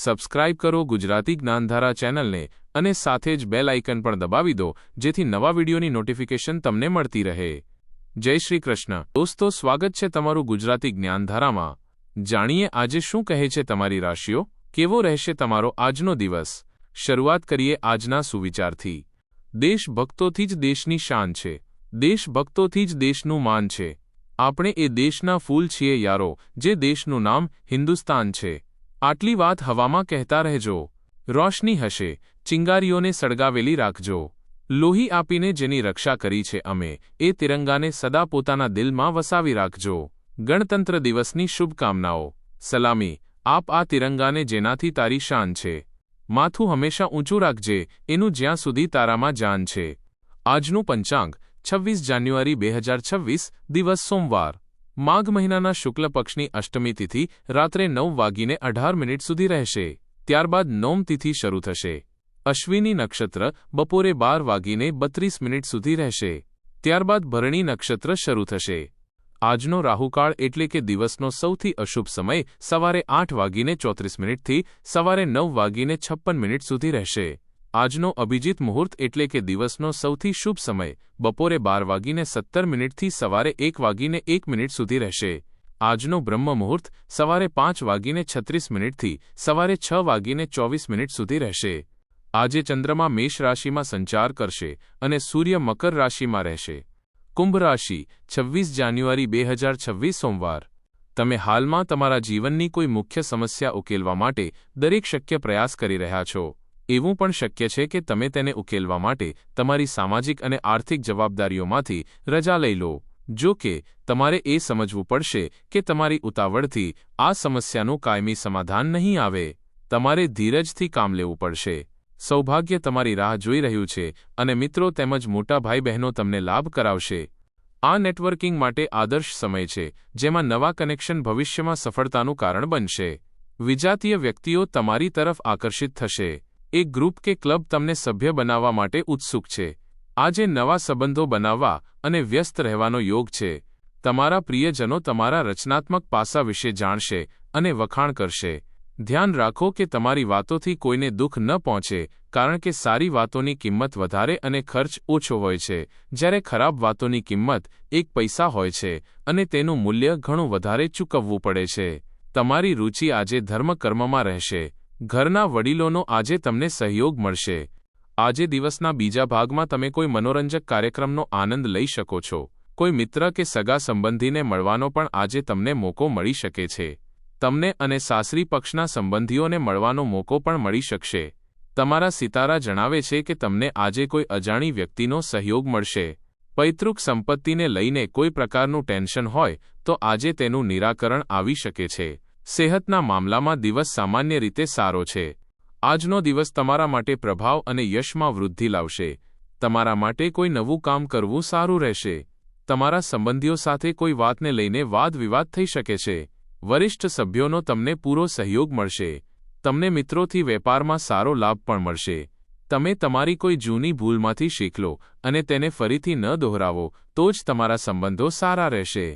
Subscribe કરો ગુજરાતી જ્ઞાનધારા ચેનલને અને સાથે જ બેલ આઇકન પણ દબાવી દો જેથી નવા વિડીયોની નોટિફિકેશન તમને મળતી રહે। જય શ્રી કૃષ્ણ દોસ્તો, સ્વાગત છે તમારું ગુજરાતી જ્ઞાનધારામાં। જાણીએ આજે શું કહે છે તમારી રાશિઓ, કેવો રહેશે તમારો આજનો દિવસ। શરૂઆત કરીએ આજના સુવિચારથી। દેશભક્તોથી જ દેશની શાન છે, દેશભક્તોથી જ દેશનું માન છે। આપણે એ દેશના ફૂલ છીએ યારો, જે દેશનું નામ હિન્દુસ્તાન છે। આટલી વાત હવામાં કહેતા રહેજો। રોશની હશે, ચિંગારીઓને સળગાવેલી રાખજો। લોહી આપીને જેની રક્ષા કરી છે અમે, એ તિરંગાને સદા પોતાના દિલમાં વસાવી રાખજો। ગણતંત્ર દિવસની શુભકામનાઓ। સલામી આપ આ તિરંગાને જેનાથી તારી શાન છે। માથું હંમેશા ઊંચું રાખજે, એનું જ્યાં સુધી તારામાં જાન છે। આજનું પંચાંગ 26 જાન્યુઆરી 2026 દિવસ સોમવાર। માઘ મહિનાના શુક્લ પક્ષની અષ્ટમી તિથિ રાત્રે 9:18 સુધી રહેશે। ત્યારબાદ નોમ તિથિ શરૂ થશે। અશ્વિની નક્ષત્ર બપોરે 12:32 સુધી રહેશે। ત્યારબાદ ભરણી નક્ષત્ર શરૂ થશે। આજનો રાહુકાળ એટલે કે દિવસનો સૌથી અશુભ સમય સવારે 8:34 થી સવારે 9:56 સુધી રહેશે। આજનો અભિજીત મુહૂર્ત એટલે કે દિવસનો સૌથી શુભ સમય બપોરે 12:17 થી સવારે 1:01 સુધી રહેશે। આજનો બ્રહ્મ મુહૂર્ત સવારે 5:36 થી સવારે 6:24 સુધી રહેશે। આજે ચંદ્રમા મેષ રાશિમાં સંચાર કરશે અને સૂર્ય મકર રાશિમાં રહેશે। કુંભ રાશિ 26 જાન્યુઆરી 2026 સોમવાર। તમે હાલમાં તમારા જીવનની કોઈ મુખ્ય સમસ્યા ઉકેલવા માટે દરેક શક્ય પ્રયાસ કરી રહ્યા છો। એવું પણ શક્ય છે કે તમે તેને ઉકેલવા માટે તમારી સામાજિક અને આર્થિક જવાબદારીઓમાંથી રજા લઈ લો। જો કે તમારે એ સમજવું પડશે કે તમારી ઉતાવળથી આ સમસ્યાનું કાયમી સમાધાન નહીં આવે। તમારે ધીરજથી કામ લેવું પડશે। સૌભાગ્ય તમારી રાહ જોઈ રહ્યું છે અને મિત્રો તેમજ મોટા ભાઈ બહેનો તમને લાભ કરાવશે। આ નેટવર્કિંગ માટે આદર્શ સમય છે, જેમાં નવા કનેક્શન ભવિષ્યમાં સફળતાનું કારણ બનશે। વિજાતીય વ્યક્તિઓ તમારી તરફ આકર્ષિત થશે। એક ગ્રુપ કે ક્લબ તમને સભ્ય બનાવવા માટે ઉત્સુક છે। આજે નવા સંબંધો બનાવવા અને વ્યસ્ત રહેવાનો યોગ છે। તમારા પ્રિયજનો તમારા રચનાત્મક પાસા વિશે જાણશે અને વખાણ કરશે। ધ્યાન રાખો કે તમારી વાતોથી કોઈને દુઃખ ન પહોંચે, કારણ કે સારી વાતોની કિંમત વધારે અને ખર્ચ ઓછો હોય છે, જ્યારે ખરાબ વાતોની કિંમત 1 પૈસા હોય છે અને તેનું મૂલ્ય ઘણું વધારે ચૂકવવું પડે છે। તમારી રુચિ આજે ધર્મકર્મમાં રહેશે। ઘરના વડીલોનો આજે તમને સહયોગ મળશે। આજે દિવસના બીજા ભાગમાં તમે કોઈ મનોરંજક કાર્યક્રમનો આનંદ લઈ શકો છો। કોઈ મિત્ર કે સગા સંબંધીને મળવાનો પણ આજે તમને મોકો મળી શકે છે। તમને અને સાસરી પક્ષના સંબંધીઓને મળવાનો મોકો પણ મળી શકશે। તમારા સિતારા જણાવે છે કે તમને આજે કોઈ અજાણી વ્યક્તિનો સહયોગ મળશે। પૈતૃક સંપત્તિને લઈને કોઈ પ્રકારનું ટેન્શન હોય તો આજે તેનું નિરાકરણ આવી શકે છે। સેહતના મામલામાં દિવસ સામાન્ય રીતે સારો છે। આજનો દિવસ તમારા માટે પ્રભાવ અને યશમાં વૃદ્ધિ લાવશે। તમારા માટે કોઈ નવું કામ કરવું સારું રહેશે। તમારા સંબંધીઓ સાથે કોઈ વાતને લઈને વાદ વિવાદ થઈ શકે છે। વરિષ્ઠ સભ્યોનો તમને પૂરો સહયોગ મળશે। તમને મિત્રોથી વેપારમાં સારો લાભ પણ મળશે। તમે તમારી કોઈ જૂની ભૂલમાંથી શીખ લો અને તેને ફરીથી ન દોહરાવો તો જ તમારા સંબંધો સારા રહેશે।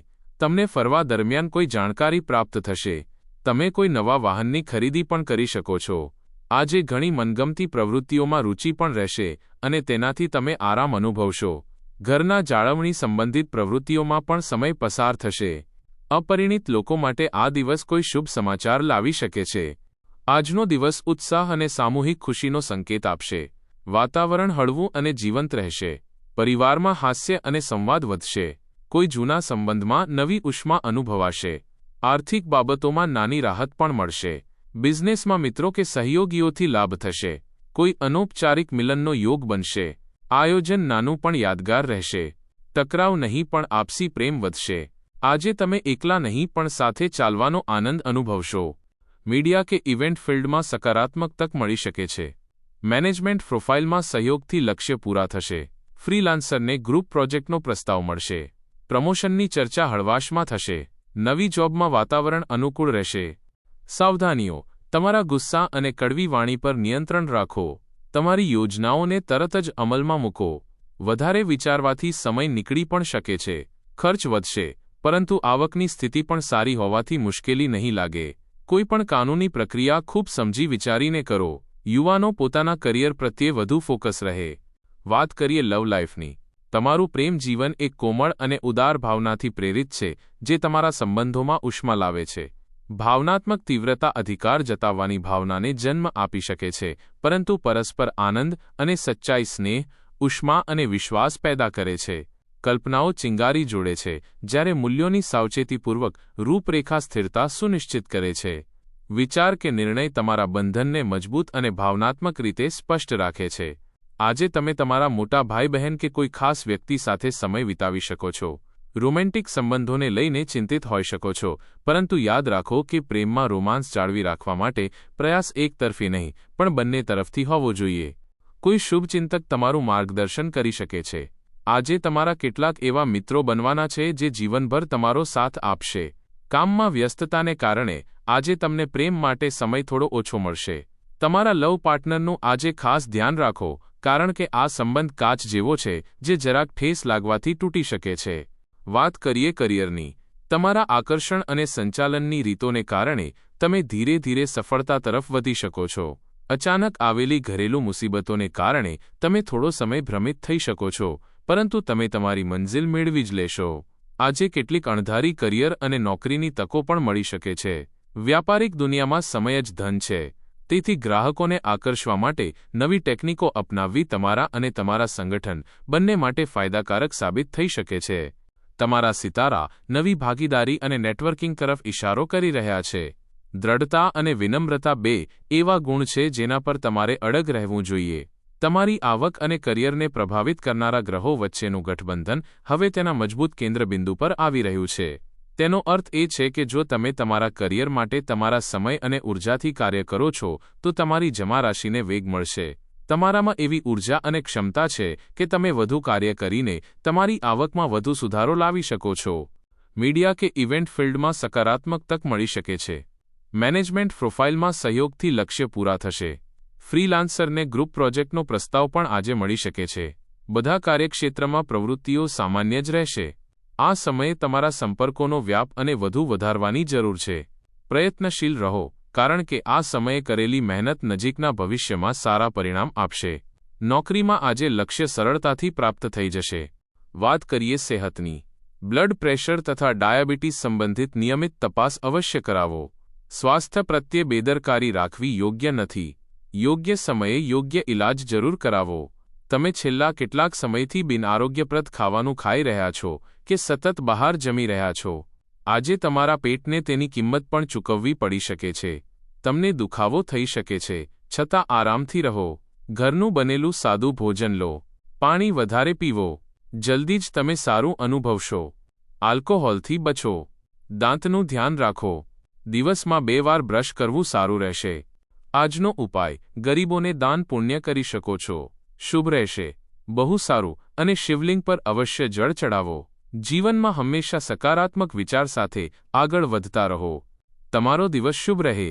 તમને ફરવા દરમિયાન કોઈ જાણકારી પ્રાપ્ત થશે। તમે કોઈ નવા વાહનની ખરીદી પણ કરી શકો છો। આજે ઘણી મનગમતી પ્રવૃત્તિઓમાં રુચિ પણ રહેશે અને તેનાથી તમે આરામ અનુભવશો। ઘરના જાળવણી સંબંધિત પ્રવૃત્તિઓમાં પણ સમય પસાર થશે। અપરિણિત લોકો માટે આ દિવસ કોઈ શુભ સમાચાર લાવી શકે છે। આજનો દિવસ ઉત્સાહ અને સામૂહિક ખુશીનો સંકેત આપશે। વાતાવરણ હળવું અને જીવંત રહેશે। પરિવારમાં હાસ્ય અને સંવાદ વધશે। કોઈ જૂના સંબંધમાં નવી ઉષ્મા અનુભવાશે। આર્થિક બાબતોમાં નાની રાહત પણ મળશે। બિઝનેસમાં મિત્રો કે સહયોગીઓથી લાભ થશે। કોઈ અનૌપચારિક મિલનનો યોગ બનશે। આયોજન નાનું પણ યાદગાર રહેશે। ટકરાવ નહીં પણ આપસી પ્રેમ વધશે। આજે તમે એકલા નહીં પણ સાથે ચાલવાનો આનંદ અનુભવશો। મીડિયા કે ઇવેન્ટ ફિલ્ડમાં સકારાત્મક તક મળી શકે છે। મેનેજમેન્ટ પ્રોફાઇલમાં સહયોગથી લક્ષ્ય પૂરા થશે। ફ્રીલાન્સરને ગ્રુપ પ્રોજેક્ટનો પ્રસ્તાવ મળશે। પ્રમોશનની ચર્ચા હળવાશમાં થશે। નવી જોબમાં વાતાવરણ અનુકૂળ રહેશે। સાવધાનીઓ, તમારા ગુસ્સા અને કડવી વાણી પર નિયંત્રણ રાખો। તમારી યોજનાઓને તરત જ અમલમાં મૂકો। વધારે વિચારવાથી સમય નીકળી પણ શકે છે। ખર્ચ વધશે, પરંતુ આવકની સ્થિતિ પણ સારી હોવાથી મુશ્કેલી નહીં લાગે। કોઈપણ કાનૂની પ્રક્રિયા ખૂબ સમજી વિચારીને કરો. યુવાનો પોતાના કરિયર પ્રત્યે વધુ ફોકસ રહે. વાત કરીએ લવ લાઈફની. તમારું પ્રેમ જીવન એક કોમળ અને ઉદાર ભાવનાથી પ્રેરિત છે, જે તમારા સંબંધોમાં ઉષ્મા લાવે છે. ભાવનાત્મક તીવ્રતા અધિકાર જતાવવાની ભાવનાને જન્મ આપી શકે છે, પરંતુ પરસ્પર આનંદ અને સચ્ચાઈ સ્નેહ, ઉષ્મા અને વિશ્વાસ પેદા કરે છે. કલ્પનાઓ ચિંગારી જોડે છે, જ્યારે મૂલ્યોની સાવચેતીપૂર્વક રૂપરેખા સ્થિરતા સુનિશ્ચિત કરે છે. વિચાર કે નિર્ણય તમારા બંધનને મજબૂત અને ભાવનાત્મક રીતે સ્પષ્ટ રાખે છે. આજે તમે તમારા મોટા ભાઈ બહેન કે કોઈ ખાસ વ્યક્તિ સાથે સમય વિતાવી શકો છો. રોમેન્ટિક સંબંધોને લઈને ચિંતિત હોઈ શકો છો, પરંતુ યાદ રાખો કે પ્રેમમાં રોમાંસ જાળવી રાખવા માટે પ્રયાસ એકતરફી નહીં, પણ બંને તરફથી હોવો જોઈએ. કોઈ શુભચિંતક તમારું માર્ગદર્શન કરી શકે છે. આજે તમારા કેટલાક એવા મિત્રો બનવાના છે જે જીવનભર તમારો સાથ આપશે. કામમાં વ્યસ્તતાને કારણે આજે તમને પ્રેમ માટે સમય થોડો ઓછો મળશે. તમારા લવ પાર્ટનરનું આજે ખાસ ધ્યાન રાખો, કારણ કે આ સંબંધ કાચ જેવો છે જે જરાક ઠેસ લાગવાથી તૂટી શકે છે. વાત કરીએ કરિયરની. તમારા આકર્ષણ અને સંચાલનની રીતોને કારણે તમે ધીરે ધીરે સફળતા તરફ વધી શકો છો. અચાનક આવેલી ઘરેલું મુસીબતોને કારણે તમે થોડો સમય ભ્રમિત થઈ શકો છો, પરંતુ તમે તમારી મંઝિલ મેળવી જ લેશો. આજે કેટલીક અણધારી કરિયર અને નોકરીની તકો પણ મળી શકે છે. વ્યાપારિક દુનિયામાં સમય જ ધન છે, તેથી ગ્રાહકોને આકર્ષવા માટે નવી ટેકનિકો અપનાવવી તમારા અને તમારા સંગઠન બંને માટે ફાયદાકારક સાબિત થઈ શકે છે. તમારા સિતારા નવી ભાગીદારી અને નેટવર્કિંગ તરફ ઇશારો કરી રહ્યા છે. દ્રઢતા અને વિનમ્રતા બે એવા ગુણ છે જેના પર તમારે અડગ રહેવું જોઈએ. તમારી આવક અને કરિયરને પ્રભાવિત કરનારા ગ્રહો વચ્ચેનું ગઠબંધન હવે તેના મજબૂત કેન્દ્રબિંદુ પર આવી રહ્યું છે. તેનો અર્થ એ છે કે જો તમે તમારા કરિયર માટે તમારા સમય અને ઉર્જાથી કાર્ય કરો છો, તો તમારી જમા રાશિને વેગ મળશે. તમારામાં એવી ઉર્જા અને ક્ષમતા છે કે તમે વધુ કાર્ય કરીને તમારી આવકમાં વધુ સુધારો લાવી શકો છો. મીડિયા કે ઇવેન્ટ ફિલ્ડમાં સકારાત્મક તક મળી શકે છે. મેનેજમેન્ટ પ્રોફાઇલમાં સહયોગથી લક્ષ્ય પૂરા થશે. ફ્રીલાન્સરને ગ્રુપ પ્રોજેક્ટનો પ્રસ્તાવ પણ આજે મળી શકે છે. બધા કાર્યક્ષેત્રમાં પ્રવૃત્તિઓ સામાન્ય જ રહેશે. આ સમયે તમારા સંપર્કોનો વ્યાપ અને વધુ વધારવાની જરૂર છે. પ્રયત્નશીલ રહો, કારણ કે આ સમયે કરેલી મહેનત નજીકના ભવિષ્યમાં સારા પરિણામ આપશે. નોકરીમાં આજે લક્ષ્ય સરળતાથી પ્રાપ્ત થઈ જશે. વાત કરીએ સેહતની. બ્લડ પ્રેશર તથા ડાયાબિટીસ સંબંધિત નિયમિત તપાસ અવશ્ય કરાવો. સ્વાસ્થ્ય પ્રત્યે બેદરકારી રાખવી યોગ્ય નથી. યોગ્ય સમયે યોગ્ય ઇલાજ જરૂર કરાવો. તમે છેલ્લા કેટલાક સમયથી બિનઆરોગ્યપ્રદ ખાવાનું ખાઈ રહ્યા છો કે સતત બહાર જમી રહ્યા છો. આજે તમારા પેટને તેની કિંમત પણ ચૂકવવી પડી શકે છે. તમને દુખાવો થઈ શકે છે, છતાં આરામથી રહો. ઘરનું બનેલું સાદું ભોજન લો. પાણી વધારે પીવો. જલ્દી જ તમે સારું અનુભવશો. આલ્કોહોલથી બચો. દાંતનું ધ્યાન રાખો. દિવસમાં 2 વાર બ્રશ કરવું સારું રહેશે. આજનો ઉપાય: ગરીબોને દાન પુણ્ય કરી શકો છો. શુભ રહેશે. બહુ સારું. અને શિવલિંગ પર અવશ્ય જળ ચડાવો. જીવનમાં હંમેશા સકારાત્મક વિચાર સાથે આગળ વધતા રહો. તમારો દિવસ શુભ રહે.